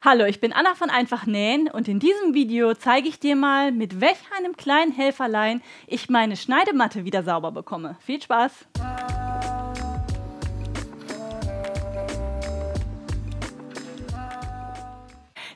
Hallo, ich bin Anna von Einfach Nähen und in diesem Video zeige ich dir mal, mit welch einem kleinen Helferlein ich meine Schneidematte wieder sauber bekomme. Viel Spaß!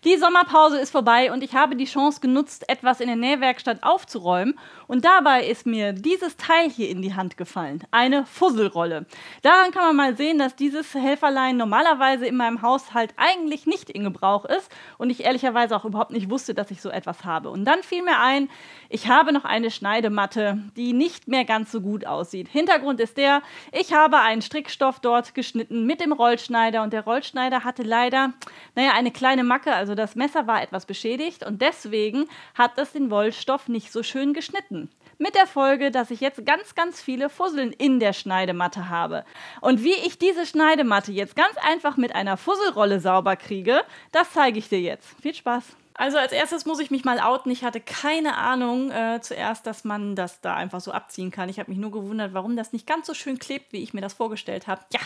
Die Sommerpause ist vorbei und ich habe die Chance genutzt, etwas in der Nähwerkstatt aufzuräumen. Und dabei ist mir dieses Teil hier in die Hand gefallen. Eine Fusselrolle. Daran kann man mal sehen, dass dieses Helferlein normalerweise in meinem Haushalt eigentlich nicht in Gebrauch ist. Und ich ehrlicherweise auch überhaupt nicht wusste, dass ich so etwas habe. Und dann fiel mir ein, ich habe noch eine Schneidematte, die nicht mehr ganz so gut aussieht. Hintergrund ist der, ich habe einen Strickstoff dort geschnitten mit dem Rollschneider. Und der Rollschneider hatte leider, eine kleine Macke, also das Messer war etwas beschädigt und deswegen hat es den Wollstoff nicht so schön geschnitten. Mit der Folge, dass ich jetzt ganz viele Fusseln in der Schneidematte habe. Und wie ich diese Schneidematte jetzt ganz einfach mit einer Fusselrolle sauber kriege, das zeige ich dir jetzt. Viel Spaß! Also als erstes muss ich mich mal outen. Ich hatte keine Ahnung zuerst, dass man das da einfach so abziehen kann. Ich habe mich nur gewundert, warum das nicht ganz so schön klebt, wie ich mir das vorgestellt habe. Ja,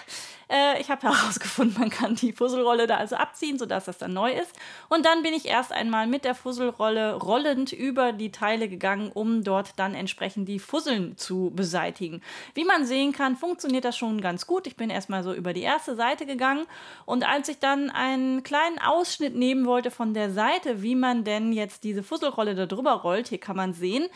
ich habe herausgefunden, man kann die Fusselrolle da also abziehen, sodass das dann neu ist. Und dann bin ich erst einmal mit der Fusselrolle rollend über die Teile gegangen, um dort dann entsprechend die Fusseln zu beseitigen. Wie man sehen kann, funktioniert das schon ganz gut. Ich bin erstmal so über die erste Seite gegangen und als ich dann einen kleinen Ausschnitt nehmen wollte von der Seite, wie man denn jetzt diese Fusselrolle da drüber rollt, hier kann man sehen,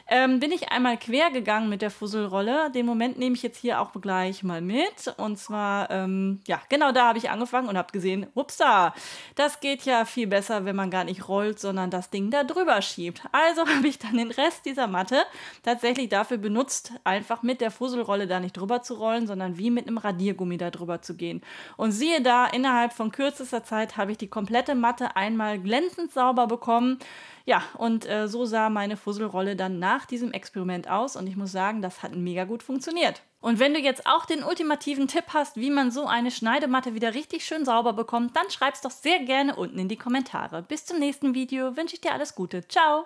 bin ich einmal quer gegangen mit der Fusselrolle. Den Moment nehme ich jetzt hier auch gleich mal mit. Und zwar, genau da habe ich angefangen und habe gesehen, upsa, das geht ja viel besser, wenn man gar nicht rollt, sondern das Ding da drüber schiebt. Also habe ich dann den Rest dieser Matte tatsächlich dafür benutzt, einfach mit der Fusselrolle da nicht drüber zu rollen, sondern wie mit einem Radiergummi da drüber zu gehen. Und siehe da, innerhalb von kürzester Zeit habe ich die komplette Matte einmal glänzend sauber bekommen. Ja, und so sah meine Fusselrolle dann nach diesem Experiment aus und ich muss sagen, das hat mega gut funktioniert. Und wenn du jetzt auch den ultimativen Tipp hast, wie man so eine Schneidematte wieder richtig schön sauber bekommt, dann schreib's doch sehr gerne unten in die Kommentare. Bis zum nächsten Video, wünsche ich dir alles Gute. Ciao!